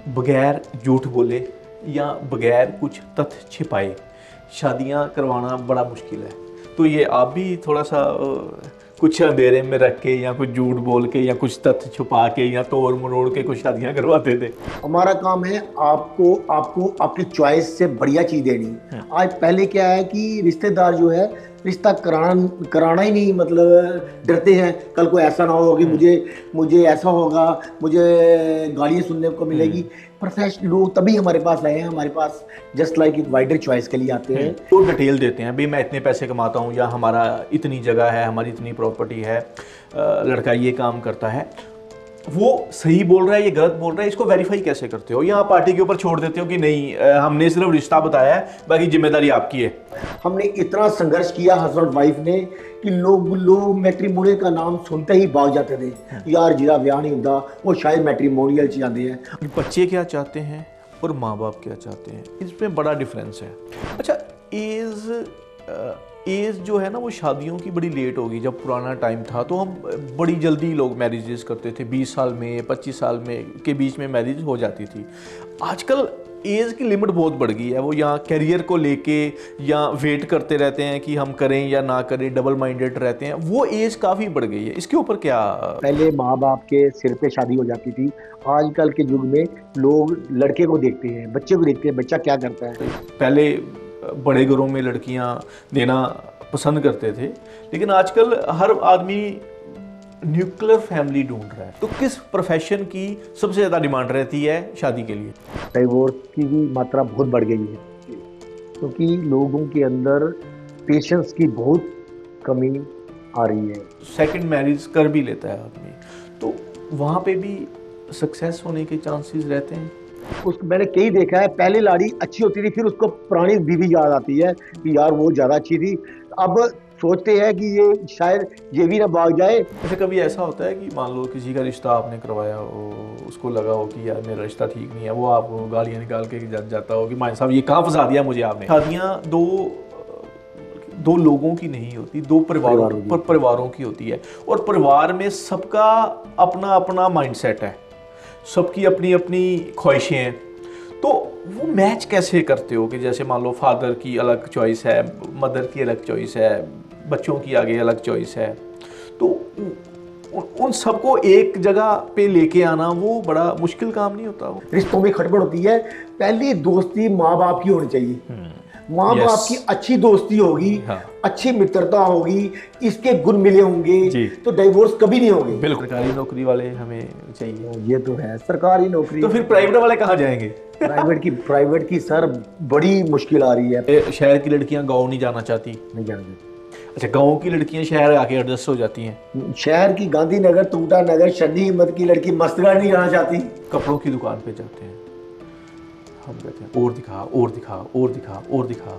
बगैर झूठ बोले या बगैर कुछ तथ्य छिपाए शादियां करवाना बड़ा मुश्किल है। तो ये आप भी थोड़ा सा कुछ अंधेरे में रख के या कुछ झूठ बोल के या कुछ तथ्य छुपा के या तोड़ मरोड़ के कुछ शादियां करवाते थे। हमारा काम है आपको आपको आपकी चॉइस से बढ़िया चीज देनी। आज पहले क्या है कि रिश्तेदार जो है रिश्ता कराना कराना ही नहीं, मतलब डरते हैं कल को ऐसा ना हो कि मुझे मुझे ऐसा होगा, मुझे गालियाँ सुनने को मिलेगी। प्रोफेशनल लोग तभी हमारे पास आए हैं, हमारे पास जस्ट लाइक एक वाइडर चॉइस के लिए आते हैं। तो डिटेल देते हैं भाई मैं इतने पैसे कमाता हूँ या हमारा इतनी जगह है, हमारी इतनी प्रॉपर्टी है, लड़का ये काम करता है। वो सही बोल रहा है ये गलत बोल रहा है, इसको वेरीफाई कैसे करते हो? या आप पार्टी के ऊपर छोड़ देते हो कि नहीं हमने सिर्फ रिश्ता बताया है, बाकी जिम्मेदारी आपकी है? हमने इतना संघर्ष किया हस्बैंड वाइफ ने कि लोग मैट्रिमोनियल का नाम सुनते ही भाग जाते थे। यार जिरा ब्याह नहीं होता, वो शायद मैट्रिमोनियल च जाते हैं। बच्चे क्या चाहते हैं और माँ बाप क्या चाहते हैं, इसमें बड़ा डिफरेंस है। अच्छा, एज जो है ना वो शादियों की बड़ी लेट होगी। जब पुराना टाइम था तो हम बड़ी जल्दी लोग मैरिजेस करते थे, 20 साल में 25 साल में के बीच में मैरिज हो जाती थी। आजकल एज की लिमिट बहुत बढ़ गई है। वो यहाँ कैरियर को लेके या वेट करते रहते हैं कि हम करें या ना करें, डबल माइंडेड रहते हैं। वो एज काफ़ी बढ़ गई है, इसके ऊपर क्या? पहले माँ बाप के सिर पे शादी हो जाती थी, आजकल के युग में लोग लड़के को देखते हैं, बच्चे को देखते हैं, बच्चा क्या करता है। पहले बड़े घरों में लड़कियां देना पसंद करते थे, लेकिन आजकल हर आदमी न्यूक्लियर फैमिली ढूंढ रहा है। तो किस प्रोफेशन की सबसे ज़्यादा डिमांड रहती है शादी के लिए? डाइवोर्स की भी मात्रा बहुत बढ़ गई है, क्योंकि लोगों के अंदर पेशेंस की बहुत कमी आ रही है। सेकंड मैरिज कर भी लेता है आदमी, तो वहाँ पे भी सक्सेस होने के चांसेस रहते हैं। उसको मैंने कई देखा है, पहले लाड़ी अच्छी होती थी, फिर उसको पुरानी बीवी याद आती है कि यार वो ज़्यादा अच्छी थी। अब सोचते हैं कि ये शायद ये भी ना भाग जाए। जैसे कभी ऐसा होता है कि मान लो किसी का रिश्ता आपने करवाया हो, उसको लगा हो कि यार मेरा रिश्ता ठीक नहीं है, वो आपको गालियाँ निकाल के जाता हो कि मान साहब ये कहाँ फंसा दिया मुझे आपने। शादियाँ दो लोगों की नहीं होती, दो परिवारों की होती है। और परिवार में सबका अपना अपना माइंडसेट है, सबकी अपनी अपनी ख्वाहिशें हैं। तो वो मैच कैसे करते हो कि जैसे मान लो फादर की अलग चॉइस है, मदर की अलग चॉइस है, बच्चों की आगे अलग चॉइस है, तो उन सबको एक जगह पे लेके आना वो बड़ा मुश्किल काम नहीं होता? वो रिश्तों में खटपट होती है। पहली दोस्ती माँ बाप की होनी चाहिए, माँ बाप की अच्छी दोस्ती होगी, अच्छी मित्रता होगी, इसके गुण मिले होंगे तो डाइवोर्स कभी नहीं होंगे। बिल्कुल। सरकारी नौकरी वाले हमें चाहिए, ये तो है सरकारी नौकरी। तो फिर प्राइवेट वाले कहाँ जाएंगे? प्राइवेट की सर बड़ी मुश्किल आ रही है। शहर की लड़कियां गाँव नहीं जाना चाहती? नहीं जाना। अच्छा, गाँव की लड़कियां शहर आके एडजस्ट हो जाती हैं? शहर की गांधीनगर, टूटा नगर, शनी हिम्मत की लड़की मस्तगढ़ नहीं जाना चाहती। कपड़ों की दुकान पे जाते हैं, हम कहते हैं और दिखा और दिखा और दिखा और दिखा।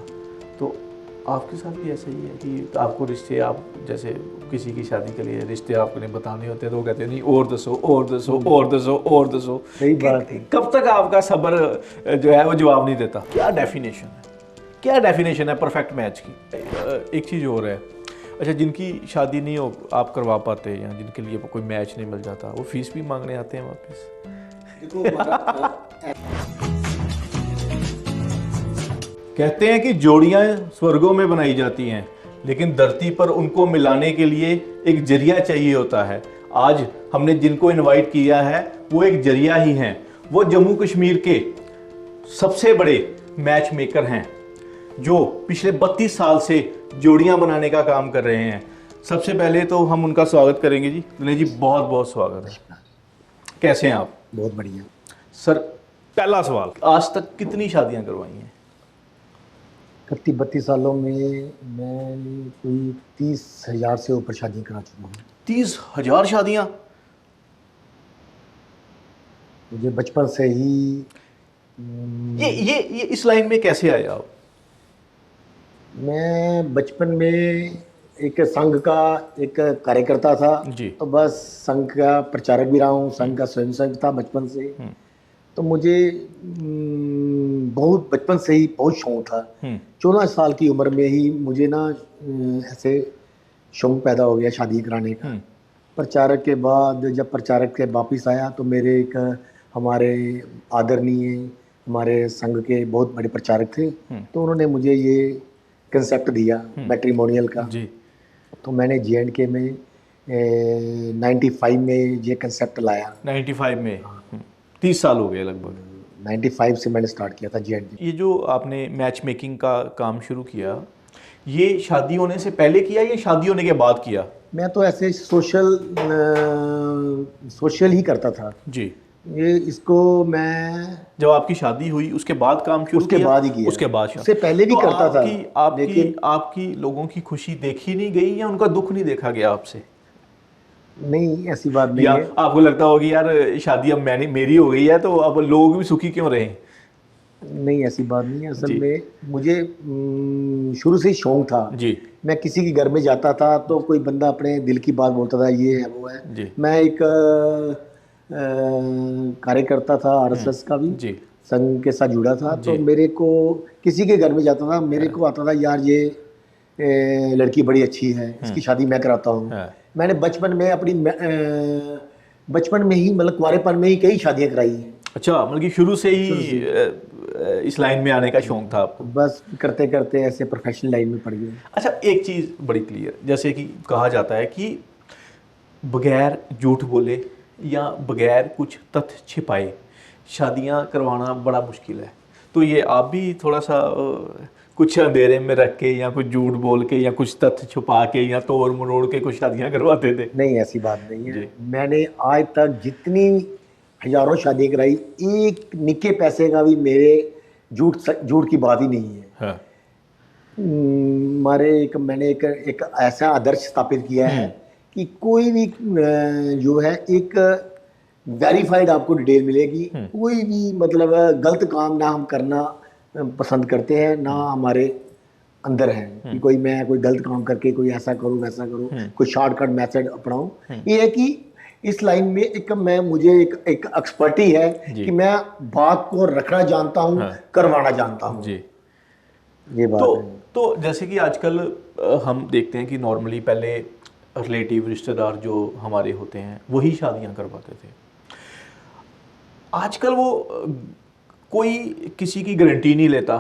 तो आपके साथ भी ऐसा ही है कि आपको रिश्ते, आप जैसे किसी की शादी के लिए रिश्ते आपको नहीं बताने होते हैं तो वो कहते हैं नहीं और दसो और दसो और दसो और दसो। सही बात है। कब तक आपका सब्र जो है वो जवाब नहीं देता? क्या डेफिनेशन है, क्या डेफिनेशन है परफेक्ट मैच की? एक चीज़ और है, अच्छा जिनकी शादी नहीं हो आप करवा पाते या जिनके लिए कोई मैच नहीं मिल जाता, वो फीस भी मांगने आते हैं वापस। कहते हैं कि जोड़ियां स्वर्गों में बनाई जाती हैं, लेकिन धरती पर उनको मिलाने के लिए एक जरिया चाहिए होता है। आज हमने जिनको इनवाइट किया है वो एक जरिया ही हैं। वो जम्मू कश्मीर के सबसे बड़े मैच मेकर हैं जो पिछले 32 साल से जोड़ियां बनाने का काम कर रहे हैं। सबसे पहले तो हम उनका स्वागत करेंगे जी। दिनेश जी बहुत बहुत स्वागत है। कैसे हैं आप? बहुत बढ़िया सर। पहला सवाल, आज तक कितनी शादियां करवाई हैं? 31-32 सालों में मैं कोई 30,000 से ऊपर शादी करा चुका हूँ। 30,000 शादियां? मुझे बचपन से ही ये इस लाइन में कैसे आए आप? मैं बचपन में एक संघ का एक कार्यकर्ता था जी। तो बस संघ का प्रचारक भी रहा हूँ, संघ का स्वयंसेवक था बचपन से। तो मुझे बहुत बचपन से ही बहुत शौक था। 14 साल की उम्र में ही मुझे ना ऐसे शौक पैदा हो गया शादी कराने का। प्रचारक के बाद जब प्रचारक के वापिस आया तो मेरे एक हमारे आदरणीय हमारे संघ के बहुत बड़े प्रचारक थे, तो उन्होंने मुझे ये कंसेप्ट दिया मैट्रिमोनियल का। जी। तो मैंने J&K में 95 में ये कंसेप्ट लाया। 95 में 30 साल हो गए लगभग। 95 से मैंने स्टार्ट किया था J&K। ये जो आपने मैच मेकिंग का काम शुरू किया, ये शादी होने से पहले किया या शादी होने के बाद किया? मैं तो ऐसे सोशल ही करता था जी। ये, इसको मैं जब आपकी शादी हुई उसके बाद काम शुरू उसके किया? बाद ही किया। उसके बाद उससे पहले भी तो करता था, लेकिन आपकी लोगों की खुशी देखी नहीं गई या उनका दुख नहीं देखा गया आपसे? नहीं, ऐसी बात नहीं या है। आपको लगता होगी यार शादी अब मेरी हो गई है तो अब लोग भी सुखी क्यों रहे? नहीं, ऐसी बात नहीं है। असल में मुझे शुरू से ही शौक था जी। मैं किसी के घर में जाता था तो कोई बंदा अपने दिल की बात बोलता था, ये है वो है जी। मैं एक कार्यकर्ता था RSS का भी, जी। संघ के साथ जुड़ा था। तो मेरे को किसी के घर में जाता था, मेरे को आता था यार ये लड़की बड़ी अच्छी है, इसकी शादी मैं कराता हूँ। मैंने बचपन में बचपन में ही मतलब कुंवारेपन में ही कई शादियाँ कराई हैं। अच्छा, मतलब कि शुरू से ही इस लाइन में आने का शौक था आपको? बस करते करते ऐसे प्रोफेशनल लाइन में पड़ गए। अच्छा, एक चीज़ बड़ी क्लियर, जैसे कि कहा जाता है कि बगैर झूठ बोले या बगैर कुछ तथ्य छिपाए शादियां करवाना बड़ा मुश्किल है। तो ये आप भी थोड़ा सा कुछ अंधेरे में रख के या कुछ झूठ बोल के या कुछ तथ्य छुपा के या तोड़ मरोड़ के कुछ शादियां करवाते थे? नहीं, ऐसी बात नहीं है। मैंने आज तक जितनी हजारों शादियां कराई, एक निक्के पैसे का भी मेरे झूठ की बात ही नहीं है। हाँ। मैंने एक ऐसा आदर्श स्थापित किया है कि कोई भी जो है एक वेरीफाइड आपको डिटेल मिलेगी। कोई भी मतलब गलत काम ना हम करना पसंद करते हैं, ना हमारे अंदर है कि कोई गलत काम करके कोई ऐसा करूं वैसा करूं, कोई शॉर्टकट मेथड अपनाऊं। ये है कि इस लाइन में मुझे एक एक्सपर्टी है कि मैं बात को रखना जानता हूं, करवाना जानता हूं। जी। ये बात है। तो जैसे कि आजकल हम देखते हैं कि नॉर्मली पहले रिलेटिव रिश्तेदार जो हमारे होते हैं वही शादियां करवाते थे। आजकल वो कोई किसी की गारंटी नहीं लेता,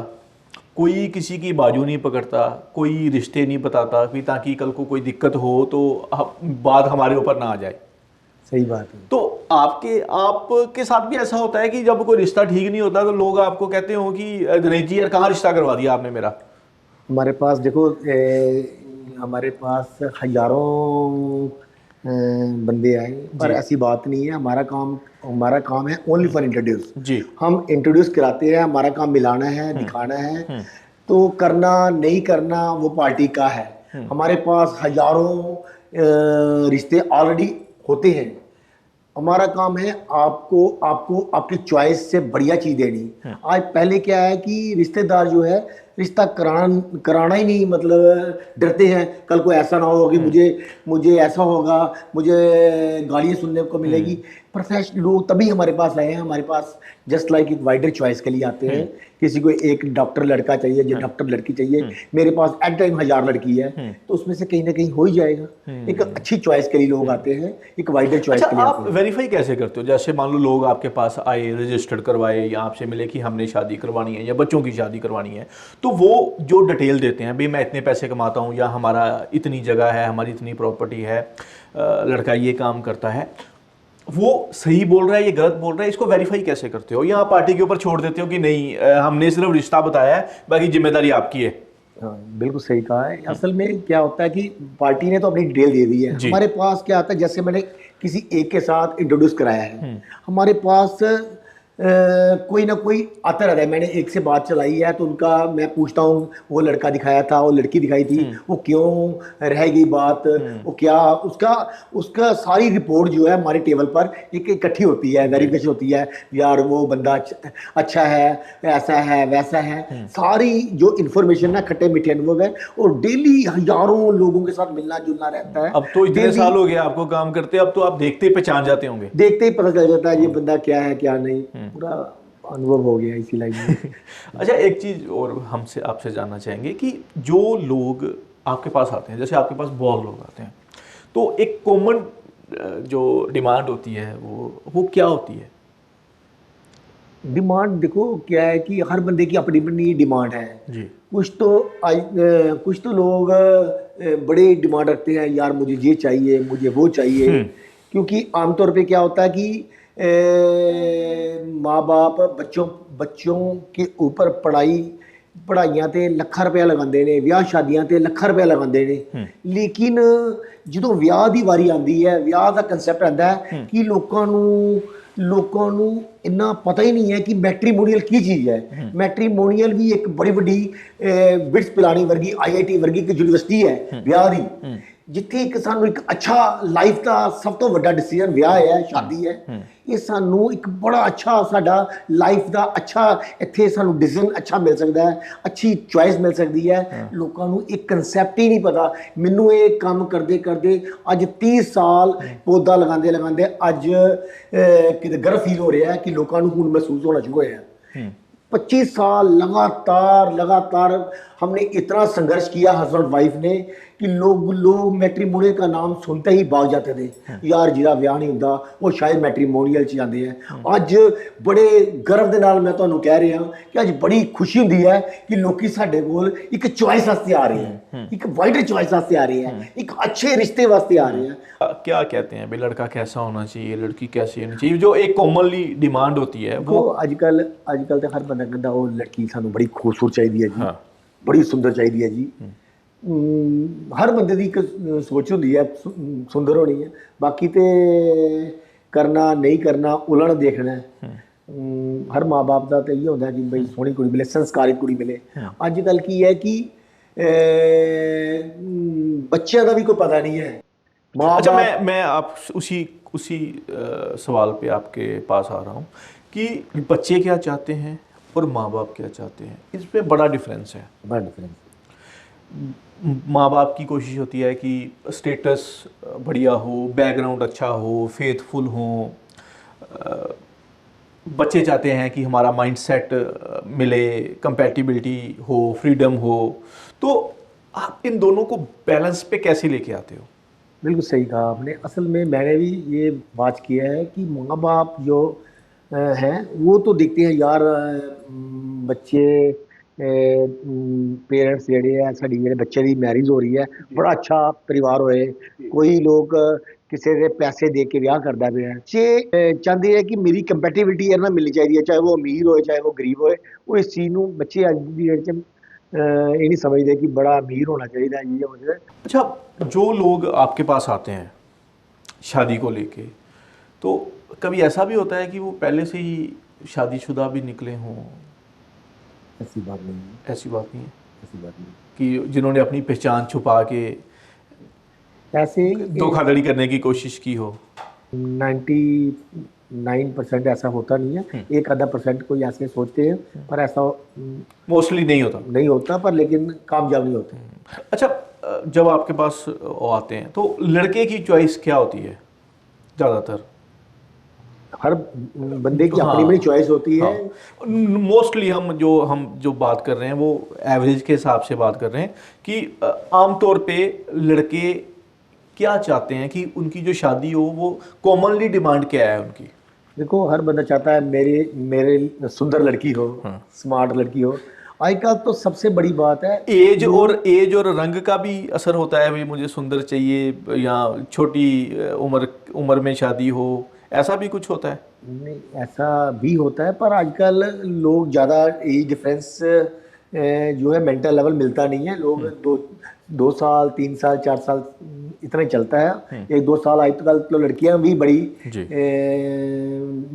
कोई किसी की बाजू नहीं पकड़ता, कोई रिश्ते नहीं बताता कि ताकि कल को कोई दिक्कत हो तो बात हमारे ऊपर ना आ जाए। सही बात है। तो आपके साथ भी ऐसा होता है कि जब कोई रिश्ता ठीक नहीं होता तो लोग आपको कहते हो कि गणेश जी यार कहाँ रिश्ता करवा दिया आपने मेरा? हमारे पास देखो हमारे पास हजारों बंदे आए, पर ऐसी बात नहीं है। हमारा काम है ओनली फॉर इंट्रोड्यूस। जी। हम इंट्रोड्यूस कराते हैं, हमारा काम मिलाना है, दिखाना है। तो करना नहीं करना वो पार्टी का है। हमारे पास हजारों रिश्ते ऑलरेडी होते हैं। हमारा काम है आपको आपकी चॉइस से बढ़िया चीज देनी। आज पहले क्या है कि रिश्तेदार जो है रिश्ता कराना ही नहीं, मतलब डरते हैं कल को ऐसा ना हो कि मुझे ऐसा होगा, मुझे गालियाँ सुनने को मिलेगी। प्रोफेशनल लोग तभी हमारे पास आए हैं। हमारे पास जस्ट लाइक एक वाइडर चॉइस के लिए आते हैं। किसी को एक डॉक्टर लड़का चाहिए, जो डॉक्टर लड़की चाहिए, मेरे पास एट टाइम 1000 लड़की है, तो उसमें से कहीं ना कहीं हो ही जाएगा। एक अच्छी चॉइस के लिए लोग आते हैं, एक वाइडर चॉइस के लिए आप वेरीफाई कैसे करते हो? जैसे मान लो लोग आपके पास आए, रजिस्टर्ड करवाए या आपसे मिले कि हमने शादी करवानी है या बच्चों की शादी करवानी है, तो वो जो डिटेल देते हैं, भाई मैं इतने पैसे कमाता हूँ या हमारा इतनी जगह है, हमारी इतनी प्रॉपर्टी है, लड़का ये काम करता है, वो सही बोल रहा है ये गलत बोल रहा है, इसको वेरीफाई कैसे करते हो? या आप पार्टी के ऊपर छोड़ देते हो कि नहीं हमने सिर्फ रिश्ता बताया है, बाकी जिम्मेदारी आपकी है? हाँ, बिल्कुल सही कहा है। असल में क्या होता है कि पार्टी ने तो अपनी डिटेल दे दी है। हमारे पास क्या आता है, जैसे मैंने किसी एक के साथ इंट्रोड्यूस कराया है, हमारे पास कोई ना कोई आता रहता है। मैंने एक से बात चलाई है तो उनका मैं पूछता हूँ, वो लड़का दिखाया था, वो लड़की दिखाई थी, वो क्यों रह गई बात, वो क्या उसका सारी रिपोर्ट जो है हमारे टेबल पर एक इकट्ठी होती है, वेरिफिकेशन होती है। यार वो बंदा अच्छा है, ऐसा है वैसा है, सारी जो इन्फॉर्मेशन ना खट्टे मीठे अनुभव है। और डेली हजारों लोगों के साथ मिलना जुलना रहता है। अब तो इतने साल हो गए आपको काम करते, अब तो आप देखते ही पहचान जाते होंगे। देखते ही पता चल जाता है ये बंदा क्या है क्या नहीं, पूरा अनुभव हो गया इसी लाइन में। अच्छा, एक चीज़ और हमसे आपसे जानना चाहेंगे कि जो लोग आपके पास आते हैं, जैसे आपके पास बहुत लोग आते हैं, तो एक कॉमन जो डिमांड होती है वो क्या होती है? डिमांड देखो क्या है कि हर बंदे की अपनी अपनी डिमांड है। जी। कुछ तो कुछ तो लोग बड़े डिमांड रखते हैं, यार मुझे ये चाहिए, मुझे वो चाहिए। क्योंकि आमतौर पे क्या होता है कि माँ बाप बच्चों बच्चों के ऊपर पढ़ाइयां ਤੇ ਲੱਖਾਂ ਰੁਪਇਆ ਲਗਾਉਂਦੇ ਨੇ, ਵਿਆਹ ਸ਼ਾਦੀਆਂ ਤੇ ਲੱਖਾਂ ਰੁਪਇਆ ਲਗਾਉਂਦੇ ਨੇ। ਲੇਕਿਨ ਜਦੋਂ ਵਿਆਹ ਦੀ ਵਾਰੀ ਆਉਂਦੀ ਹੈ, ਵਿਆਹ ਦਾ ਕਨਸੈਪਟ ਆਉਂਦਾ ਹੈ ਕਿ ਲੋਕਾਂ ਨੂੰ ਇੰਨਾ ਪਤਾ ਹੀ ਨਹੀਂ ਹੈ ਕਿ ਮੈਟਰੀਮੋਨੀਅਲ ਕੀ ਚੀਜ਼ ਹੈ। ਮੈਟਰੀਮੋਨੀਅਲ ਵੀ ਇੱਕ ਬੜੀ ਵੱਡੀ ਬਿਟਸ ਪਿਲਾਣੀ ਵਰਗੀ IIT ਵਰਗੀ ਇੱਕ ਯੂਨੀਵਰਸਿਟੀ ਹੈ ਵਿਆਹ ਦੀ, ਜਿੱਥੇ ਇੱਕ ਸਾਨੂੰ ਇੱਕ ਅੱਛਾ ਲਾਈਫ ਦਾ ਸਭ ਤੋਂ ਵੱਡਾ ਡਿਸੀਜਨ ਵਿਆਹ ਹੈ, ਸ਼ਾਦੀ ਹੈ। ਇਹ ਸਾਨੂੰ ਇੱਕ ਬੜਾ ਅੱਛਾ ਸਾਡਾ ਲਾਈਫ ਦਾ ਅੱਛਾ ਇੱਥੇ ਸਾਨੂੰ ਡਿਸੀਜਨ ਅੱਛਾ ਮਿਲ ਸਕਦਾ ਹੈ, ਅੱਛੀ ਚੁਆਇਸ ਮਿਲ ਸਕਦੀ ਹੈ। ਲੋਕਾਂ ਨੂੰ ਇੱਕ ਕਨਸੈਪਟ ਹੀ ਨਹੀਂ ਪਤਾ। ਮੈਨੂੰ ਇਹ ਕੰਮ ਕਰਦੇ ਕਰਦੇ ਅੱਜ 30 ਸਾਲ ਪੌਦਾ ਲਗਾਉਂਦੇ ਲਗਾਉਂਦੇ ਅੱਜ ਕਿਤੇ ਗਰਵ ਫੀਲ ਹੋ ਰਿਹਾ ਹੈ ਕਿ ਲੋਕਾਂ ਨੂੰ ਹੁਣ ਮਹਿਸੂਸ ਹੋਣਾ ਸ਼ੁਰੂ ਹੋਇਆ ਹੈ। 25 साल लगातार हमने इतना संघर्ष किया हस्बैंड वाइफ ने कि लोग मैट्रीमोनियल का नाम सुनते ही भाग जाते थे। यार जिहदा विआह नहीं हुंदा वो शायद मैट्रीमोनियल च जाते हैं। अज बड़े गर्व के नाल मैं तुहानूं कह रहा कि अज बड़ी खुशी हुंदी है कि लोग साडे कोल एक चॉइस वास्ते आ रहे हैं, एक वाइडर चॉइस वास्ते आ रहे हैं, एक अच्छे रिश्ते वास्ते आ रहे हैं। क्या कहते हैं भाई लड़का कैसा होना चाहिए, लड़की कैसी होनी चाहिए, जो एक कॉमनली डिमांड होती है वो अजकल तो हर बंदा कहता वो लड़की सानू बड़ी खूबसूरत चाहिए है जी, बड़ी सुंदर चाहिए है जी। हर बंदे की एक सोच होती है सुंदर होनी है, बाकी तो करना नहीं करना उलझ देखना है। हर माँ बाप का तो ये होता है कि भाई सोहनी कुड़ी मिले, संस्कारित कुड़ी मिले। अजकल की है कि बच्चों का भी कोई पता नहीं है। अच्छा, मैं आप उसी सवाल पे आपके पास आ रहा हूँ कि बच्चे क्या चाहते हैं और माँ बाप क्या चाहते हैं, इसमें बड़ा डिफरेंस है। बड़ा डिफरेंस। माँ बाप की कोशिश होती है कि स्टेटस बढ़िया हो, बैकग्राउंड अच्छा हो, फेथफुल हो। बच्चे चाहते हैं कि हमारा माइंडसेट मिले, कंपैटिबिलिटी हो, फ्रीडम हो। तो आप इन दोनों को बैलेंस पे कैसे लेके आते हो? बिल्कुल सही कहा आपने। असल में मैंने भी ये बात किया है कि माँ बाप जो हैं वो तो देखते हैं यार बच्चे पेरेंट्स जेडे है साड़ी जेडे बच्चे की मैरिज हो रही है, बड़ा अच्छा परिवार होए। कोई लोग किसी के पैसे दे के ब्याह करता पे बच्चे चाहते हैं कि मेरी कंपैटिबिलिटी ना मिलनी चाहिए, चाहे वो अमीर होए चाहे वो गरीब होए। वो इस चीज़ को बच्चे अज की डेट च ये नहीं समझते कि बड़ा अमीर होना चाहिए ये होना चाहिए। अच्छा, जो लोग आपके पास आते हैं शादी को लेके, तो कभी ऐसा भी होता है कि वो पहले से ही शादीशुदा भी निकले हों? ऐसी बात नहीं है। ऐसी बात नहीं है ऐसी बात नहीं कि जिन्होंने अपनी पहचान छुपा के ऐसे धोखाधड़ी करने की कोशिश की हो? 99% ऐसा होता नहीं है। एक आधा % कोई ऐसे सोचते हैं, पर ऐसा मोस्टली नहीं होता पर लेकिन कामयाब नहीं होते। अच्छा, जब आपके पास आते हैं तो लड़के की चॉइस क्या होती है ज़्यादातर? हर बंदे की अपनी अपनी चॉइस होती है। मोस्टली हम जो बात कर रहे हैं वो एवरेज के हिसाब से बात कर रहे हैं कि आमतौर पे लड़के क्या चाहते हैं कि उनकी जो शादी हो वो कॉमनली डिमांड क्या है उनकी? देखो हर बंदा चाहता है मेरे सुंदर लड़की हो, स्मार्ट लड़की हो। आजकल तो सबसे बड़ी बात है एज और रंग का भी असर होता है। भाई मुझे सुंदर चाहिए या छोटी उम्र में शादी हो, ऐसा भी कुछ होता है? नहीं, ऐसा भी होता है, पर आजकल लोग ज़्यादा एज डिफरेंस जो है मेंटल लेवल मिलता नहीं है। लोग 2 साल 3 साल 4 साल इतना ही चलता है। 1-2 साल आजकल तो लड़कियां भी बड़ी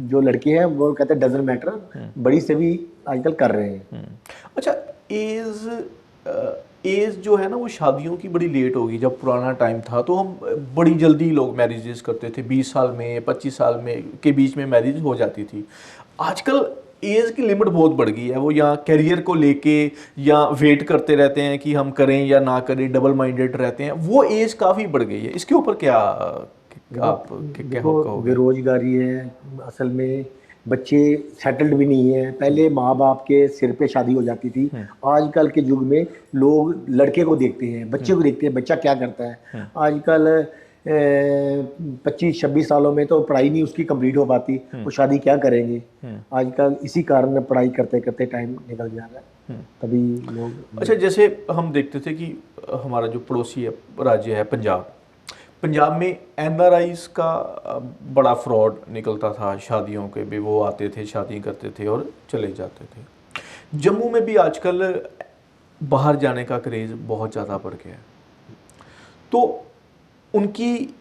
जो लड़के हैं वो कहते हैं डजंट मैटर, बड़ी से भी आजकल कर रहे हैं। अच्छा, एज जो है ना वो शादियों की बड़ी लेट होगी। जब पुराना टाइम था तो हम बड़ी जल्दी लोग मैरिजेस करते थे, 20 साल में 25 साल में के बीच में मैरिज हो जाती थी। आजकल एज की लिमिट बहुत बढ़ गई है। वो या कैरियर को लेके या वेट करते रहते हैं कि हम करें या ना करें, डबल माइंडेड रहते हैं। वो एज काफ़ी बढ़ गई है। इसके ऊपर क्या आप क्या कहोगे? बेरोजगारी है, असल में बच्चे सेटल्ड भी नहीं है। पहले माँ बाप के सिर पे शादी हो जाती थी। आजकल के युग में लोग लड़के को देखते हैं, बच्चे को देखते हैं, बच्चा क्या करता है। आजकल 25-26 सालों में तो पढ़ाई नहीं उसकी कंप्लीट हो पाती, वो शादी क्या करेंगे। आजकल इसी कारण पढ़ाई करते करते टाइम निकल जा रहा है, तभी लोग। अच्छा, जैसे हम देखते थे कि हमारा जो पड़ोसी है राज्य है पंजाब, पंजाब में एनआरआईज का बड़ा फ्रॉड निकलता था शादियों के भी। वो आते थे, शादी करते थे और चले जाते थे। जम्मू में भी आजकल बाहर जाने का क्रेज़ बहुत ज़्यादा बढ़ गया है, तो उनकी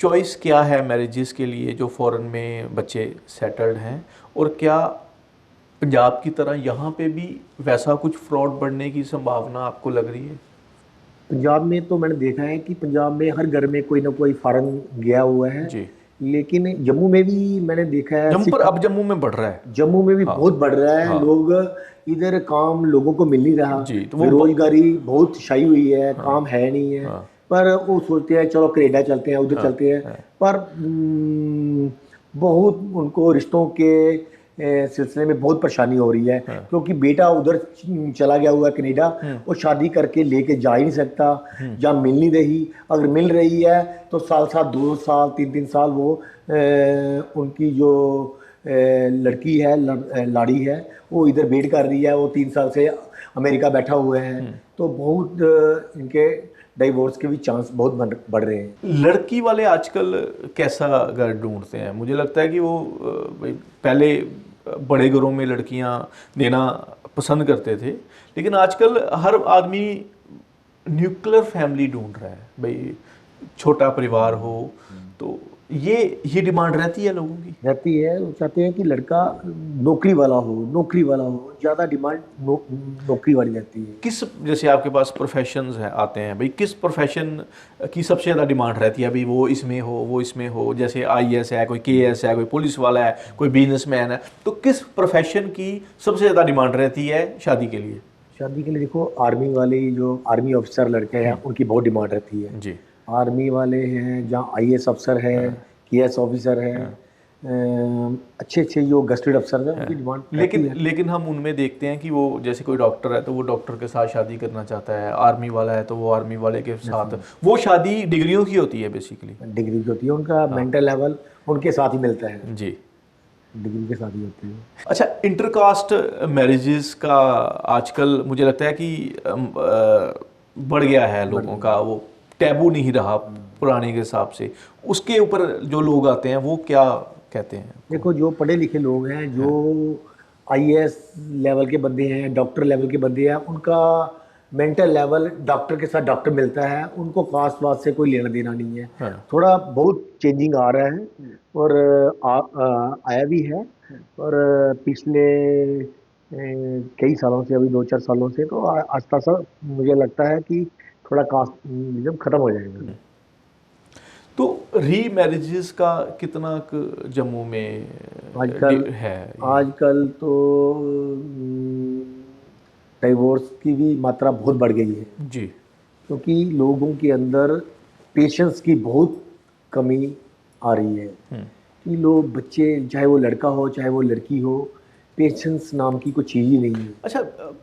चॉइस क्या है मैरिजेस के लिए जो फॉरेन में बच्चे सेटल्ड हैं, और क्या पंजाब की तरह यहाँ पे भी वैसा कुछ फ्रॉड बढ़ने की संभावना आपको लग रही है? पंजाब में तो मैंने देखा है कि पंजाब में हर घर में कोई ना कोई फॉरेन गया हुआ है जी। लेकिन जम्मू में भी मैंने देखा है, जम्मू पर अब जम्मू में बढ़ रहा है, जम्मू में भी बहुत बढ़ रहा है। हाँ। लोग इधर काम लोगों को मिल नहीं रहा, जी, तो वो बेरोजगारी बहुत छाई हुई है, काम है नहीं है। हाँ। पर वो सोचते हैं चलो कनाडा चलते हैं, उधर चलते हैं। पर बहुत उनको रिश्तों के सिलसिले में बहुत परेशानी हो रही है, क्योंकि बेटा उधर चला गया हुआ है कनाडा, वो शादी करके लेके जा ही नहीं सकता, जहाँ मिल नहीं रही। अगर मिल रही है तो साल 2 साल 3 साल वो उनकी जो लड़की है, लाड़ी है, वो इधर वेट कर रही है। वो 3 साल से अमेरिका बैठा हुए हैं, तो बहुत इनके डाइवोर्स के भी चांस बहुत बढ़ रहे हैं। लड़की वाले आजकल कैसा घर ढूंढते हैं? मुझे लगता है कि वो पहले बड़े घरों में लड़कियां देना पसंद करते थे, लेकिन आजकल हर आदमी न्यूक्लियर फैमिली ढूंढ रहा है, भाई छोटा परिवार हो। तो ये डिमांड रहती है लोगों की, रहती है। वो चाहते हैं कि लड़का नौकरी वाला हो, नौकरी वाला हो, ज़्यादा डिमांड नौकरी वाली रहती है। किस, जैसे आपके पास प्रोफेशंस हैं आते हैं, भाई किस प्रोफेशन की सबसे ज़्यादा डिमांड रहती है? भाई वो इसमें हो, वो इसमें हो। जैसे आईएएस है, कोई केएएस है, कोई पुलिस वाला है, कोई बिजनेसमैन है, तो किस प्रोफेशन की सबसे ज़्यादा डिमांड रहती है शादी के लिए? शादी के लिए देखो, आर्मी वाले जो आर्मी ऑफिसर लड़के हैं उनकी बहुत डिमांड रहती है जी। आर्मी वाले हैं, जहाँ आईएएस अफसर है, केएएस ऑफिसर है, अच्छे अच्छे जो गस्टेड अफसर हैं, उनकी डिमांड। लेकिन हम उनमें देखते हैं कि वो जैसे कोई डॉक्टर है तो वो डॉक्टर के साथ शादी करना चाहता है, आर्मी वाला है तो वो आर्मी वाले के साथ। वो शादी डिग्रियों की होती है बेसिकली, डिग्री की होती है, उनका मेंटल लेवल उनके साथ ही मिलता है जी, डिग्री के साथ ही होती है। अच्छा, इंटरकास्ट मैरिजेस का आजकल मुझे लगता है कि बढ़ गया है लोगों का, वो टैबू नहीं रहा पुराने के हिसाब से। उसके ऊपर जो लोग आते हैं वो क्या कहते हैं? देखो, जो पढ़े लिखे लोग हैं, जो आईएएस लेवल के बंदे हैं, डॉक्टर लेवल के बंदे हैं, उनका मेंटल लेवल डॉक्टर के साथ डॉक्टर मिलता है, उनको कास्ट वास्ट से कोई लेना देना नहीं है। थोड़ा बहुत चेंजिंग आ रहा है और आया भी है। और पिछले कई सालों से, अभी 2-4 सालों से तो आस्ता आस्ता मुझे लगता है कि थोड़ा कास्टिज्म खत्म हो जाएगा। तो री मैरिजेस का कितना जम्मू में आजकल है? आजकल तो डाइवोर्स की भी मात्रा बहुत बढ़ गई है जी, क्योंकि लोगों के अंदर पेशेंस की बहुत कमी आ रही है कि लोग, बच्चे, चाहे वो लड़का हो चाहे वो लड़की हो, पेशेंस नाम की कोई चीज़ ही नहीं है। अच्छा,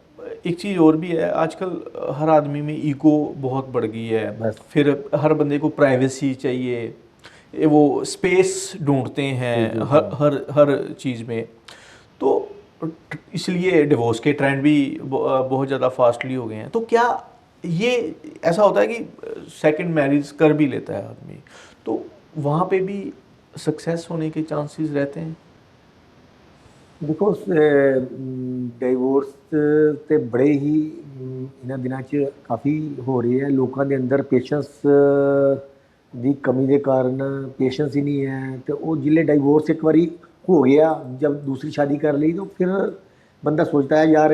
एक चीज़ और भी है, आजकल हर आदमी में ईगो बहुत बढ़ गई है। बस। फिर हर बंदे को प्राइवेसी चाहिए, वो स्पेस ढूंढते हैं हर चीज़ में। तो इसलिए डिवोर्स के ट्रेंड भी बहुत ज़्यादा फास्टली हो गए हैं। तो क्या ये ऐसा होता है कि सेकंड मैरिज कर भी लेता है आदमी, तो वहाँ पे भी सक्सेस होने के चांसेस रहते हैं? देखो, डाइवोर्स ते बड़े ही इन्हां दिनां च काफ़ी हो रही है। लोगों के अंदर पेशेंस ਦੀ कमी के कारण पेशेंस ही नहीं है। तो वो जिले डाइवोर्स एक बारी हो गया, जब दूसरी शादी कर ली, तो फिर बंदा सोचता है यार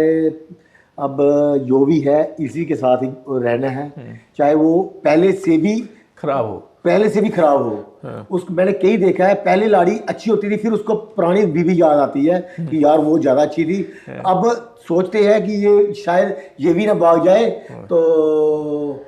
अब जो भी है इसी के साथ ही रहना है, चाहे वो पहले से भी खराब हो। उस मैंने कई देखा है, पहले लाड़ी अच्छी होती थी, फिर उसको पुरानी बीवी याद आती है कि यार वो ज़्यादा अच्छी थी। अब सोचते हैं कि ये शायद ये भी ना भाग जाए, तो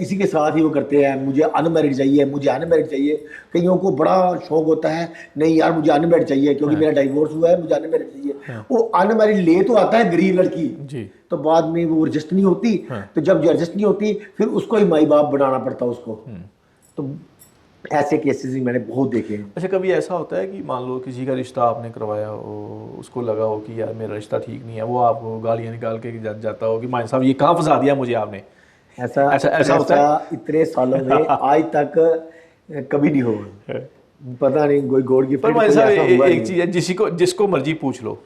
इसी के साथ ही वो करते हैं, मुझे अनमैरिड चाहिए। कईयों को बड़ा शौक होता है, नहीं यार मुझे अनमैरिड चाहिए क्योंकि मेरा डाइवोर्स हुआ है, मुझे अनमैरिड चाहिए। वो अनमैरिड ले तो आता है गरीब लड़की जी, तो बाद में वो एडजस्ट नहीं होती। तो जब एडजस्ट नहीं होती, फिर उसको ही माई बाप बनाना पड़ता उसको। तो ऐसे केसेस भी मैंने बहुत देखे हैं। अच्छा, कभी ऐसा होता है कि मान लो किसी का रिश्ता आपने करवाया हो, उसको लगा हो कि यार मेरा रिश्ता ठीक नहीं है, वो आपको गालियाँ निकाल के जाता हो कि मान साहब ये कहाँ फंसा दिया मुझे आपने? ऐसा ऐसा ऐसा होता ऐसा है? इतने सालों में आज तक कभी नहीं हुआ। पता नहीं, कोई गॉड पर गिफ्टेड मान कोई साहब ऐसा हुआ एक नहीं चीज़ है। है, जिसको मर्जी पूछ लो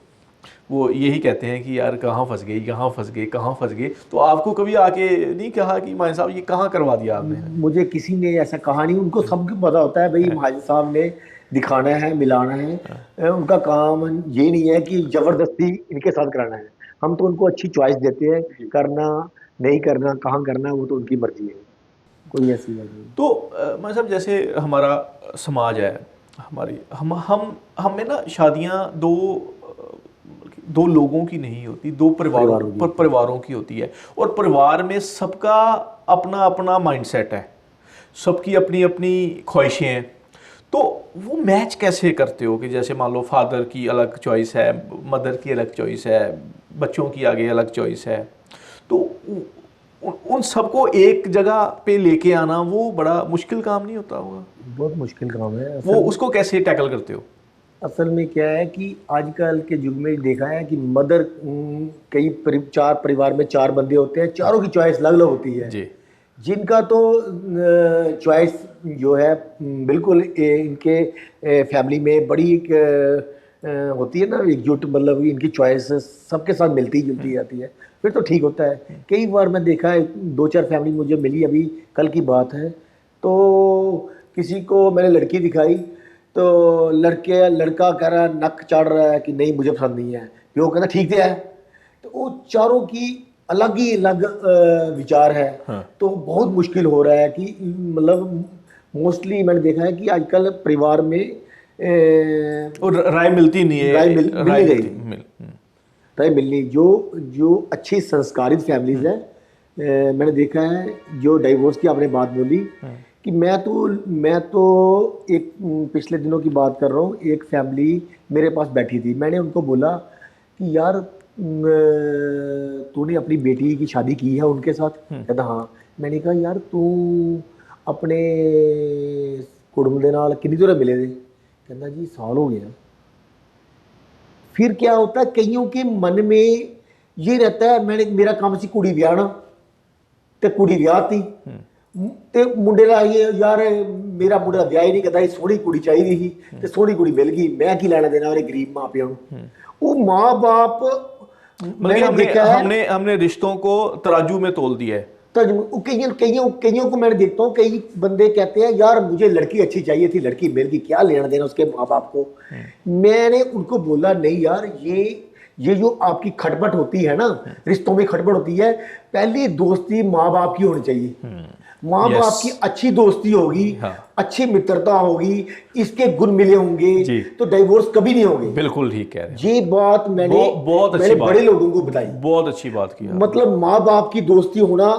वो यही कहते हैं कि यार कहाँ फंस गए, कहाँ फंस गए, कहाँ फंस गए। तो आपको कभी आके नहीं कहा कि मान साहब ये कहाँ करवा दिया आपने? मुझे किसी ने ऐसा कहा नहीं, उनको सबको पता होता है भाई महाजन साहब ने दिखाना है, मिलाना है। उनका काम ये नहीं है कि जबरदस्ती इनके साथ कराना है। हम तो उनको अच्छी चॉइस देते हैं, करना नहीं करना, कहाँ करना, वो तो उनकी मर्जी है, कोई ऐसी बात नहीं। तो मान साहब जैसे हमारा समाज है, हमारी हम हमें ना शादियां दो लोगों की नहीं होती, दो परिवारों की। परिवारों की होती है। और परिवार में सबका अपना अपना माइंडसेट है, सबकी अपनी अपनी ख्वाहिशें हैं। तो वो मैच कैसे करते हो कि जैसे मान लो फादर की अलग चॉइस है, मदर की अलग चॉइस है, बच्चों की आगे अलग चॉइस है। तो उन सबको एक जगह पे लेके आना वो बड़ा मुश्किल काम नहीं होता होगा? बहुत मुश्किल काम है वो असल। उसको कैसे टैकल करते हो? असल में क्या है कि आजकल के युग में देखा है कि मदर, चार परिवार में चार बंदे होते हैं, चारों की चॉइस अलग अलग होती है। जी। जिनका तो चॉइस जो है बिल्कुल इनके फैमिली में बड़ी एक होती है ना एकजुट, मतलब इनकी चॉइस सबके साथ मिलती जुलती जाती है, फिर तो ठीक होता है। कई बार मैं देखा है, दो चार फैमिली मुझे मिली, अभी कल की बात है। तो किसी को मैंने लड़की दिखाई, तो लड़का कह रहा है, नक चाड़ रहा है कि नहीं मुझे पसंद नहीं है। फिर वो कहता ठीक है। तो वो चारों की अलग ही अलग विचार है। हाँ। तो बहुत मुश्किल हो रहा है कि मतलब मोस्टली मैंने देखा है कि आजकल परिवार में और राय मिलती नहीं राय है, मिल राय नहीं मिलती रही। मिल राय मिलनी जो जो अच्छी संस्कारित फैमिलीज है, मैंने देखा है। जो डाइवोर्स की आपने बात बोली कि मैं तो एक पिछले दिनों की बात कर रहा हूँ, एक फैमिली मेरे पास बैठी थी। मैंने उनको बोला कि यार तूने अपनी बेटी की शादी की है उनके साथ? कहता हाँ। मैंने कहा यार तू अपने कुड़म दे नाल कितनी देर मिले थे? कहता जी साल हो गया। फिर क्या होता है, कईयों के मन में ये रहता है मैंने मेरा काम सी कुड़ी ब्याहना, ते कुड़ी ब्याहती ते मुंडे दा ये यार मेरा मुंडा ब्याह ही नहीं करता, सोहनी कुड़ी चाहिदी थी ते सोहनी कुड़ी मिल गई, मैं की लेना देना मेरे गरीब माँ प्यो नूं। वो माँ बाप मतलब कि मैंने हमने देखा है। हमने हमने रिश्तों को तराजू में तोल दिया है। तो कईयों कईयों कईयों को मैंने देखता हूँ, कई बंदे कहते हैं यार मुझे लड़की अच्छी चाहिए थी, लड़की मिल गई, क्या लेना देना उसके माँ बाप को। मैंने उनको बोला नहीं यार, ये जो आपकी खटपट होती है ना, रिश्तों में खटपट होती है, पहली दोस्ती माँ बाप की होनी चाहिए। माँ यस। बाप की अच्छी दोस्ती होगी, हाँ। अच्छी मित्रता होगी, इसके गुण मिले होंगे, जी। तो डाइवोर्स कभी नहीं होंगे। बिल्कुल ठीक कह रहे हैं। ये बात बहुत अच्छी मैंने बात, बड़े लोगों को बताई। बहुत अच्छी बात की आपने। मतलब माँ बाप की दोस्ती होना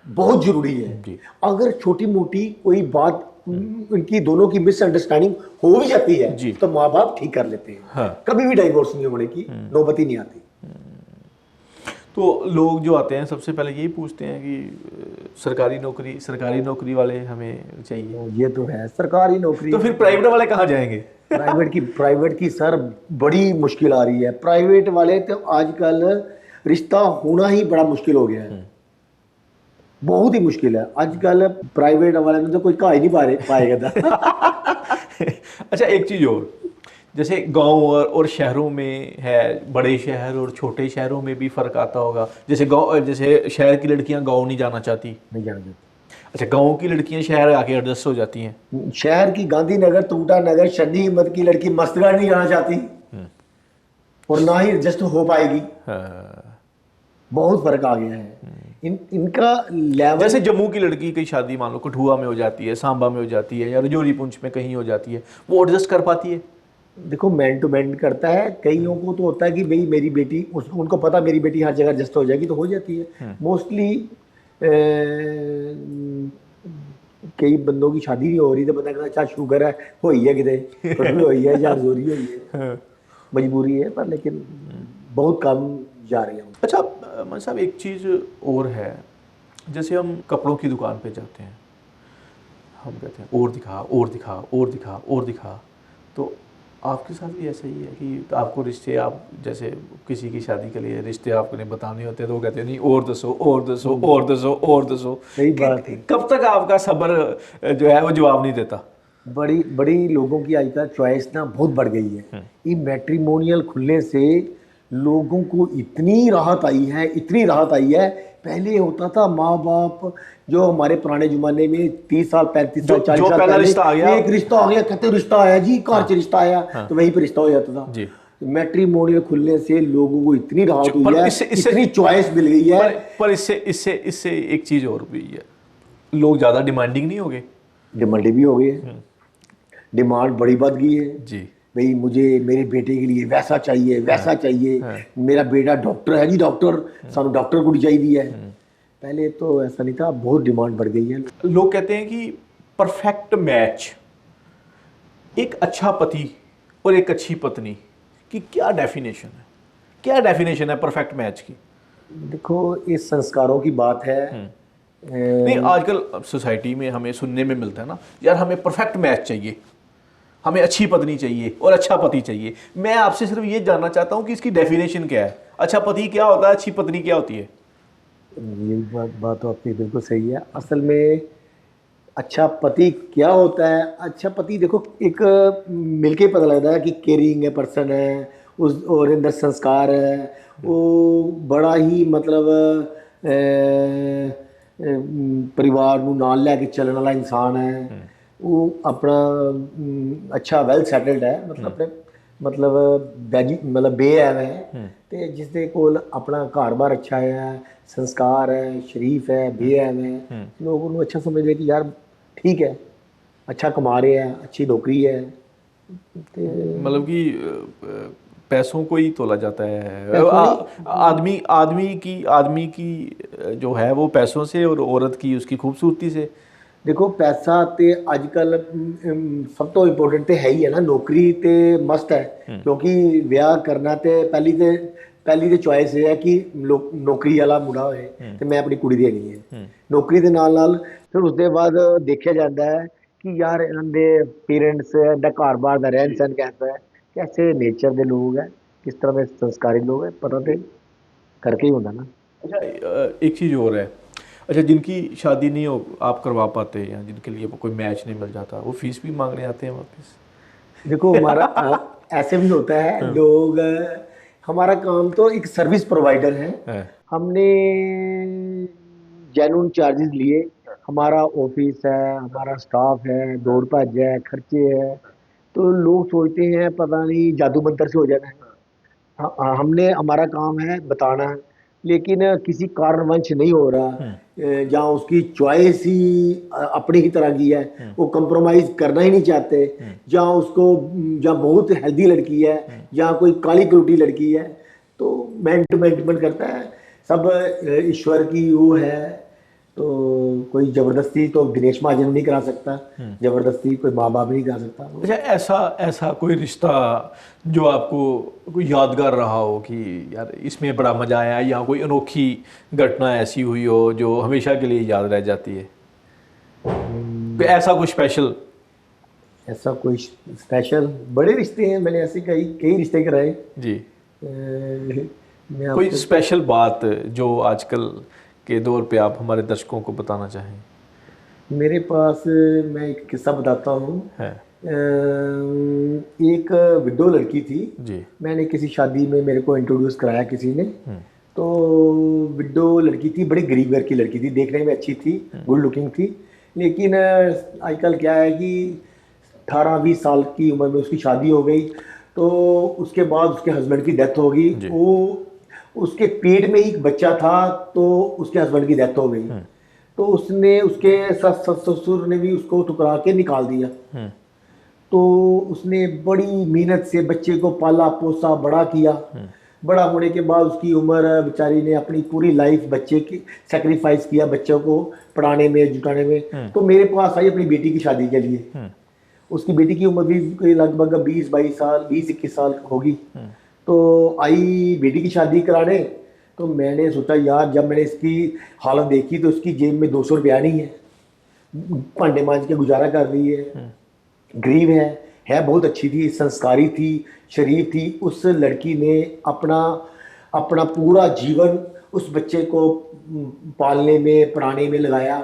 बहुत जरूरी है। जी। अगर छोटी मोटी कोई बात उनकी दोनों की मिसअंडरस्टैंडिंग हो भी जाती है जी। तो माँ बाप ठीक कर लेते हैं। हाँ। कभी भी डाइवोर्स नहीं होने की नौबत ही नहीं आती। तो लोग जो आते हैं सबसे पहले यही पूछते हैं कि सरकारी नौकरी वाले हमें चाहिए। ये तो है सरकारी नौकरी। तो फिर प्राइवेट वाले कहाँ जाएंगे? प्राइवेट की सर बड़ी मुश्किल आ रही है। प्राइवेट वाले तो आजकल रिश्ता होना ही बड़ा मुश्किल हो गया है, बहुत ही मुश्किल है आजकल। प्राइवेट वाले में तो कोई कहा ही नहीं पाएगा था। अच्छा, एक चीज़ और, जैसे गांव और शहरों में है, बड़े शहर और छोटे शहरों में भी फ़र्क आता होगा। जैसे शहर की लड़कियां गांव नहीं जाना चाहती। नहीं जानते। अच्छा, गांव की लड़कियां शहर आके एडजस्ट हो जाती हैं। शहर की गांधीनगर, टूटा नगर, शनी हिम्मत की लड़की मस्तगढ़ नहीं जाना चाहती और ना ही एडजस्ट हो पाएगी। हाँ। बहुत फर्क आ गया है। इनका लेवल। जैसे जम्मू की लड़की की शादी मान लो कठुआ में हो जाती है, सांबा में हो जाती है, या रजौरी पुंछ में कहीं हो जाती है, वो एडजस्ट कर पाती है? देखो मैन टू मैन करता है। कईयों को तो होता है कि भाई मेरी बेटी, उनको पता मेरी बेटी हर जगह एडजस्ट हो जाएगी तो हो जाती है। मोस्टली कई बंदों की शादी नहीं हो रही तो बंदा कहता अच्छा शुगर है हुई है, कितने कठुए हुई है या रजौरी हुई है, मजबूरी है। पर लेकिन बहुत कम जा रही है। अच्छा मान साहब, एक चीज़ और है, जैसे हम कपड़ों की दुकान पे जाते हैं, हम कहते हैं और दिखा और दिखा और दिखा और दिखा। तो आपके साथ भी ऐसा ही है कि आपको रिश्ते, आप जैसे किसी की शादी के लिए रिश्ते आपको नहीं बताने होते तो वो कहते हैं नहीं और दसो और दसो और दसो और दसो। सही बात है। कब तक आपका सब्र जो है वो जवाब नहीं देता? बड़ी बड़ी लोगों की आजकल चॉइस ना बहुत बढ़ गई है। ये मैट्रिमोनियल खुलने से लोगों को इतनी राहत आई है, इतनी राहत आई है। पहले होता था माँ बाप जो हमारे पुराने जमाने में 30 साल 35 साल 40 साल पहला रिश्ता आ गया, एक रिश्ता आ गया, कहते रिश्ता आया जी, घर च रिश्ता आया, तो वहीं पे रिश्ता हो जाता था जी। मैट्रिमोनियल खुलने से लोगों को इतनी राहत हुई है, इतनी चॉइस मिल गई है। पर इससे एक चीज और भी है, लोग ज्यादा डिमांडिंग नहीं हो गए? डिमांड भी हो गई है, डिमांड बड़ी बढ़ गई है जी। भाई मुझे मेरे बेटे के लिए वैसा चाहिए, वैसा चाहिए, मेरा बेटा डॉक्टर है जी, डॉक्टर सानू डॉक्टर को चाहिए है। पहले तो ऐसा नहीं था, बहुत डिमांड बढ़ गई है। लोग कहते हैं कि परफेक्ट मैच, एक अच्छा पति और एक अच्छी पत्नी की क्या डेफिनेशन है? क्या डेफिनेशन है परफेक्ट मैच की? देखो ये संस्कारों की बात है। नहीं, आजकल सोसाइटी में हमें सुनने में मिलता है ना, यार हमें परफेक्ट मैच चाहिए, हमें अच्छी पत्नी चाहिए और अच्छा पति चाहिए। मैं आपसे सिर्फ ये जानना चाहता हूँ कि इसकी डेफिनेशन क्या है? अच्छा पति क्या होता है, अच्छी पत्नी क्या होती है? ये बात तो आपकी बिल्कुल सही है। असल में अच्छा पति क्या होता है? अच्छा पति देखो एक मिलके पता लगता है कि केयरिंग है, पर्सन है, उस और अंदर संस्कार है, वो बड़ा ही मतलब परिवार ਨੂੰ ਨਾਲ ਲੈ ਕੇ ਚੱਲਣ ਵਾਲਾ ਇਨਸਾਨ ਹੈ। ਉਹ ਆਪਣਾ ਅੱਛਾ ਵੈਲ ਸੈਟਲਡ ਹੈ, मतलब अपने मतलब मतलब बेऐब है, ਤੇ ਜਿਸ ਦੇ ਕੋਲ ਆਪਣਾ ਘਰ-ਬਾਰ ਅੱਛਾ ਹੈ, संस्कार है, शरीफ है, बेऐब है, लोग उन्हें अच्छा समझते कि यार ठीक है, अच्छा कमा रहे हैं, अच्छी नौकरी है। मतलब कि पैसों को ही तोला जाता है। आदमी की जो है वो पैसों से और औरत की उसकी खूबसूरती से। देखो पैसा तो अजकल सब तो इंपोर्टेंट तो है ही है ना, नौकरी तो मस्ट है, क्योंकि ब्याह करना तो पहली तो चॉइस है कि नौकरी वाला मुंडा होए तो मैं अपनी कुड़ी देनी है। नौकरी के नाल फिर उसके बाद देखा जाता है कि यार इन्होंने पेरेंट्स इनका घर बार का रहन सहन कैसा है, कैसे नेचर के लोग हैं, किस तरह के संस्कारी लोग हैं, पता तो करके ही होता ना। अच्छा एक चीज़ और है, अच्छा जिनकी शादी नहीं हो आप करवा पाते या जिनके लिए कोई मैच नहीं मिल जाता, वो फीस भी मांगने आते हैं वापस? देखो हमारा ऐसे भी होता है, लोग हमारा काम तो एक सर्विस प्रोवाइडर है। हमने जेन्युइन चार्जेस लिए, हमारा ऑफिस है, हमारा स्टाफ है, दौड़ भज है, खर्चे है, तो लोग सोचते हैं पता नहीं जादू मंत्र से हो जाना है। हमने हमारा काम है बताना, लेकिन किसी कारणवश नहीं हो रहा, जहाँ उसकी चॉइस ही अपनी ही तरह की है, वो कंप्रोमाइज करना ही नहीं चाहते, जहाँ उसको जहाँ बहुत हेल्दी लड़की है, जहाँ कोई काली कलूटी लड़की है, तो मैन टू मैन डिपेंड करता है, सब ईश्वर की वो है। तो कोई जबरदस्ती तो दिनेश महाजन नहीं करा सकता, जबरदस्ती कोई माँ बाप नहीं करा सकता। अच्छा ऐसा कोई रिश्ता जो आपको कोई यादगार रहा हो कि यार इसमें बड़ा मजा आया, या कोई अनोखी घटना ऐसी हुई हो जो हमेशा के लिए याद रह जाती है? कोई ऐसा कोई स्पेशल? ऐसा कोई स्पेशल बड़े रिश्ते हैं, मैंने ऐसे कई कई रिश्ते कराए जी। कोई स्पेशल बात जो आजकल के दौर पे आप हमारे दर्शकों को बताना चाहें? मेरे पास मैं एक किस्सा बताता हूँ। एक विडो लड़की थी जी। मैंने किसी शादी में मेरे को इंट्रोड्यूस कराया किसी ने, तो विडो लड़की थी, बड़ी गरीब घर की लड़की थी, देखने में अच्छी थी, गुड लुकिंग थी, लेकिन आजकल क्या है कि 18-20 साल की उम्र में उसकी शादी हो गई, तो उसके बाद उसके हस्बैंड की डेथ हो गई। वो उसके पेट में एक बच्चा था, तो उसके हस्बैंड की डेथ हो गई, तो उसने उसके सस ससुर ने भी उसको ठुकरा के निकाल दिया। तो उसने बड़ी मेहनत से बच्चे को पाला पोसा बड़ा किया, बड़ा होने के बाद उसकी उम्र, बेचारी ने अपनी पूरी लाइफ बच्चे की सेक्रीफाइस किया, बच्चों को पढ़ाने में जुटाने में। तो मेरे पास आई अपनी बेटी की शादी के लिए, उसकी बेटी की उम्र भी लगभग 20-22 साल 20-21 साल होगी। तो आई बेटी की शादी कराने, तो मैंने सोचा यार जब मैंने इसकी हालत देखी तो उसकी जेब में 200 रुपया नहीं है, भांडे मांज के गुजारा कर रही है, गरीब है बहुत अच्छी थी, संस्कारी थी, शरीफ थी। उस लड़की ने अपना अपना पूरा जीवन उस बच्चे को पालने में पढ़ाने में लगाया।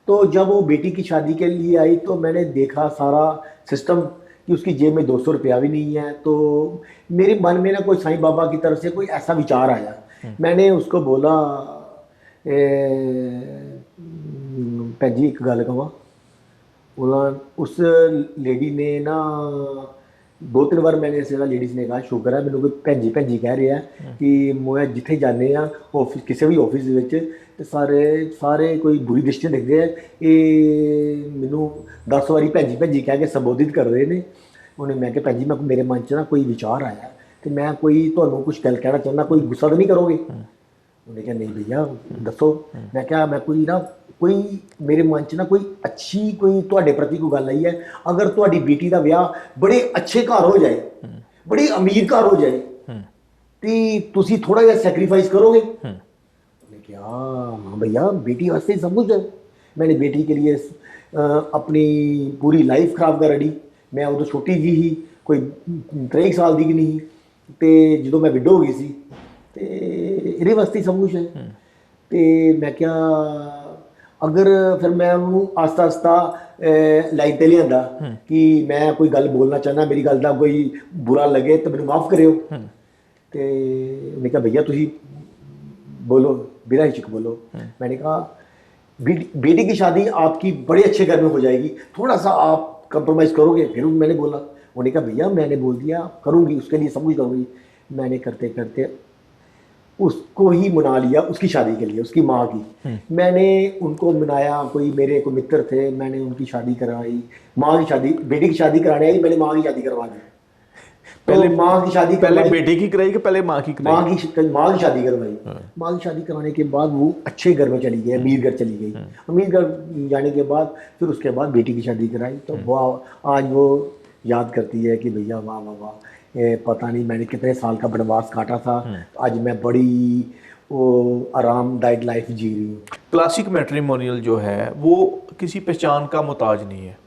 तो जब वो बेटी की शादी के लिए आई तो मैंने देखा सारा सिस्टम कि उसकी जेब में 200 रुपया भी नहीं है। तो मेरे मन में ना कोई साईं बाबा की तरफ से कोई ऐसा विचार आया। मैंने उसको बोला भैन जी एक गल कहा, बोला उस लेडी ने ना 2-3 बार मैंने ऐसे लेडीज़ ने कहा शुक्र है मैंने कोई भैन जी कह रहा है कि मैं जिथे जाने ऑफिस किसी भी ऑफिस ते सारे कोई बुरी दृष्टि देखते हैं, ये मैनू 10 बारी भैन जी कह के संबोधित कर रहे हैं। उन्हें मैं भैन जी मैं मेरे मन च ना कोई विचार आया तो मैं कोई तुहानू कुछ गल कहना चाहना, कोई गुस्सा तो नहीं करोगे? उन्हें कहा नहीं भैया दसो। मैं क्या मैं कोई मेरे मन च ना कोई अच्छी कोई तुहाडे प्रति कोई गल आई है, अगर तुहाडी बेटी का ब्याह बड़े अच्छे घर हो जाए, बड़े अमीर घर हो जाए तो तुसी थोड़ा जिहा सैक्रीफाइस करोगे? मैंने कहा हाँ भैया बेटी वास्ते सब कुछ है। मैंने बेटी के लिए अपनी पूरी लाइफ खराब कर रही। मैं उदों छोटी जी ही कोई 23 साल की नहीं, तो जो मैं विडो हो गई सी तो ये वास्ते सब कुछ है। तो मैं क्या अगर फिर मैं उन्होंने आस्ता आस्ता लाइन पर लिया कि मैं कोई गल बोलना चाहना, मेरी गल का कोई बुरा लगे तो मैंने माफ़ करो। तो उन्हें कहा भैया तुम बोलो बिना हिचक बोलो। मैंने कहा बेटी की शादी आपकी बड़े अच्छे घर में हो जाएगी, थोड़ा सा आप कंप्रोमाइज़ करोगे? फिर मैंने बोला, उन्हें कहा भैया मैंने बोल दिया करूँगी, उसके लिए सब कुछ करूँगी। मैंने करते करते उसको ही मना लिया उसकी शादी के लिए, उसकी माँ की। मैंने उनको मनाया, कोई मेरे को मित्र थे, मैंने उनकी शादी करवाई। माँ की शादी बेटी की शादी कराने आई, मैंने माँ की शादी करवा दी। पहले माँ की शादी पहले बेटी की कराई कि पहले माँ की कराई? माँ की शादी करवाई। माँ की शादी करवाने के बाद वो अच्छे घर में चली गई, अमीर घर चली गई। अमीर घर जाने के बाद फिर उसके बाद बेटी की शादी कराई। तो वाह आज वो याद करती है कि भैया वाह वाह वाह, पता नहीं मैंने कितने साल का वनवास काटा था, आज मैं बड़ी वो आरामदायक लाइफ जी रही हूँ। क्लासिक मैट्रिमोनियल जो है वो किसी पहचान का मोहताज नहीं है।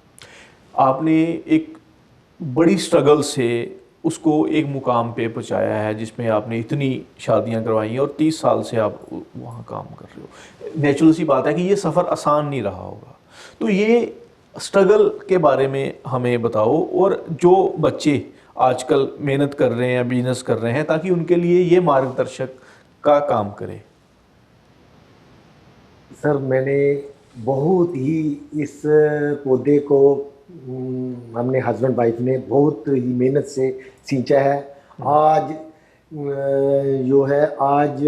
आपने एक बड़ी स्ट्रगल से उसको एक मुकाम पे पहुँचाया है जिसमें आपने इतनी शादियां करवाई हैं और 30 साल से आप वहाँ काम कर रहे हो। नेचुरल सी बात है कि ये सफ़र आसान नहीं रहा होगा। तो ये स्ट्रगल के बारे में हमें बताओ, और जो बच्चे आजकल मेहनत कर रहे हैं, बिजनेस कर रहे हैं, ताकि उनके लिए ये मार्गदर्शक का काम करे। सर मैंने बहुत ही इस पौधे को हमने हस्बैंड वाइफ ने बहुत ही मेहनत से सींचा है। आज जो है आज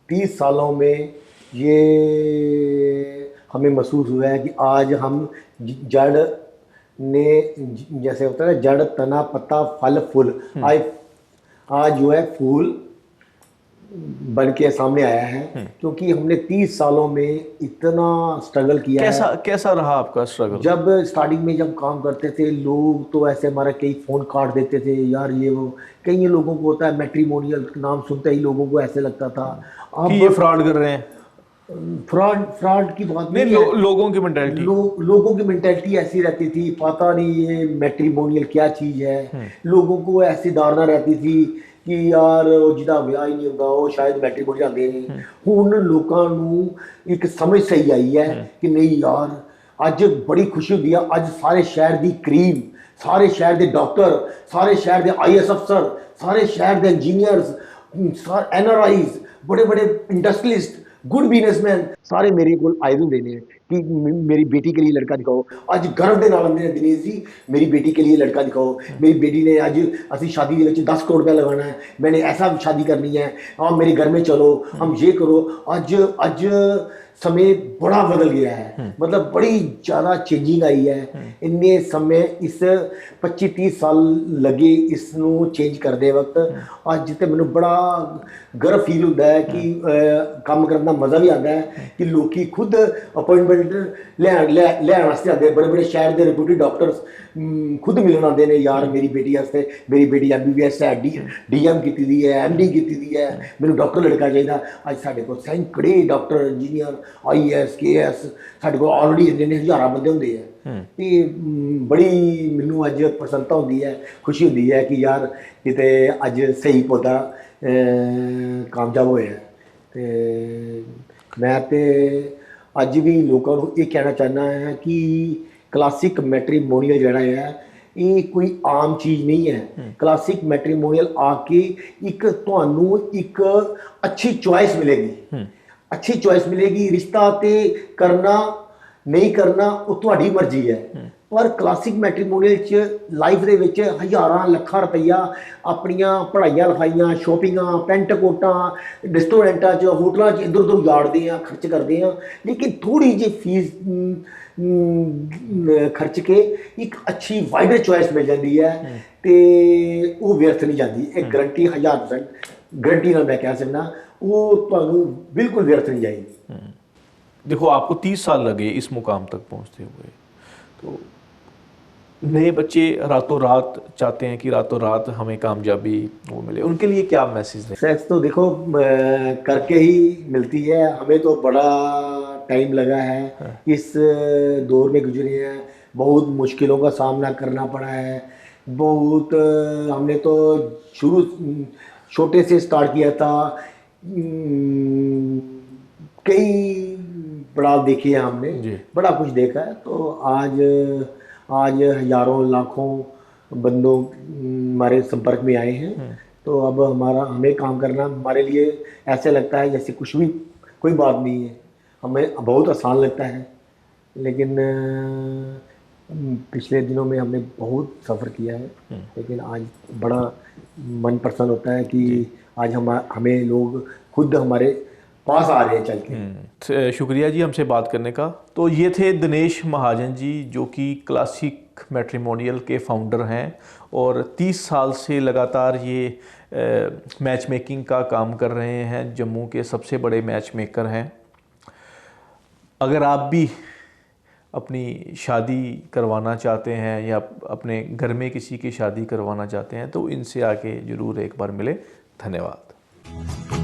30 सालों में ये हमें महसूस हुआ है कि आज हम जड़ ने जैसे होता है जड़ तना पत्ता फल फूल, आज जो है फूल बन के सामने आया है, क्योंकि हमने 30 सालों में इतना स्ट्रगल किया है। कैसा रहा आपका स्ट्रगल? जब स्टार्टिंग में जब काम करते थे लोग तो ऐसे हमारा कई फ़ोन काट देते थे यार, ये वो कई लोगों को होता है मैट्रिमोनियल नाम सुनते ही लोगों को ऐसे लगता था अब ये फ्रॉड कर रहे हैं। फ्रॉड की बात नहीं, लोगों की मेंटालिटी लोगों की मेंटालिटी ऐसी रहती थी, पता नहीं ये मैट्रिमोनियल क्या चीज़ है। लोगों को ऐसी धारणा रहती थी कि यार जिदा ब्याह ही नहीं होगा वो शायद मैट्रिमोनियल आते हैं। हुण लोगों नूं एक समझ सही आई है कि नहीं यार अज बड़ी खुशी होती है, अज सारे शहर की क्रीम, सारे शहर के डॉक्टर, सारे शहर के IAS अफसर, सारे शहर के इंजीनियर्स, NRIs, बड़े बड़े इंडस्ट्रियलिस्ट, गुड बिजनेसमैन सारे मेरे को आए होंगे ने कि मेरी बेटी के लिए लड़का दिखाओ। अज गर्व के नाल आंदे दिनेश जी मेरी बेटी के लिए लड़का दिखाओ, मेरी बेटी ने अज असी शादी के 10 करोड़ रुपया लगाना है, मैंने ऐसा शादी करनी है, आप मेरे घर में चलो, हम ये करो। अज समय बड़ा बदल गया है, मतलब बड़ी ज़्यादा चेंजिंग आई है। इन्ने समय इस 25-30 साल लगे इसनों चेंज करते वक्त। अज तो मैंने बड़ा गर्व फील होता है कि काम करने करना मज़ा भी आता है कि लोग खुद अपॉइंटमेंट लैन वास्ते आते, बड़े बड़े शहर के रिप्यूटेड डॉक्टर्स खुद मिलन आते हैं, यार मेरी बेटी वास्ते, मेरी बेटी MBBS है, DM की दी है, MD की दी है, मैंने डॉक्टर लड़का चाहिए। अज साढ़े को सैकड़े डॉक्टर इंजीनियर IAS KS साढ़े को ऑलरेडी इन्ने हज़ार बंदे होंगे हैं। ये बड़ी मैनू अज प्रसन्नता होती है, खुशी होती है कि यार किते अज सही पौधा कामयाब होया। ते मैं ते अज भी लोगों को ये कहना चाहना है कि क्लासिक मैट्रीमोनीयल जड़ा है ये कोई आम चीज़ नहीं है। क्लासिक मैट्रीमोनीयल आके एक तुहानू एक अच्छी चॉइस मिलेगी, अच्छी चॉइस मिलेगी। रिश्ता ते करना नहीं करना वो तुहाडी मर्जी है, पर क्लासिक मैट्रीमोनीयल च लाइफ दे विच हज़ारां लखां रुपया अपनियां पढ़ाइयां लिखाइयां शॉपिंगां पेंट कोटां रेस्टोरेंटां च होटलां च इधर उधर उजाड़दे हैं, खर्च करते हैं, लेकिन थोड़ी जी फीस खर्च के एक अच्छी वाइडर चॉइस मिल जाती है तो वो व्यर्थ नहीं जाती। एक गारंटी 1000% गारंटी नाल मैं कह सकना वो तुहानू बिल्कुल व्यर्थ नहीं जाएगी। देखो आपको 30 साल लगे इस मुकाम तक पहुंचते हुए, तो नए बच्चे रातों रात चाहते हैं कि रातों रात हमें कामयाबी वो मिले, उनके लिए क्या मैसेज दें? सक्सेस तो देखो करके ही मिलती है। हमें तो बड़ा टाइम लगा है, इस दौर में गुजरे हैं, बहुत मुश्किलों का सामना करना पड़ा है, बहुत हमने तो शुरू छोटे से स्टार्ट किया था, कई पड़ाव देखे हैं हमने, बड़ा कुछ देखा है। तो आज हजारों लाखों बंदों हमारे संपर्क में आए हैं, तो अब हमें काम करना हमारे लिए ऐसे लगता है जैसे कुछ भी कोई बात नहीं है, हमें बहुत आसान लगता है। लेकिन पिछले दिनों में हमने बहुत सफ़र किया है, लेकिन आज बड़ा मन प्रसन्न होता है कि आज हमें लोग खुद हमारे पास आ रहे हैं चल के। शुक्रिया जी हमसे बात करने का। तो ये थे दिनेश महाजन जी, जो कि क्लासिक मैट्रीमोनियल के फाउंडर हैं और 30 साल से लगातार ये मैच मेकिंग का काम कर रहे हैं, जम्मू के सबसे बड़े मैच मेकर हैं। अगर आप भी अपनी शादी करवाना चाहते हैं या अपने घर में किसी की शादी करवाना चाहते हैं तो इनसे आके ज़रूर एक बार मिले। धन्यवाद।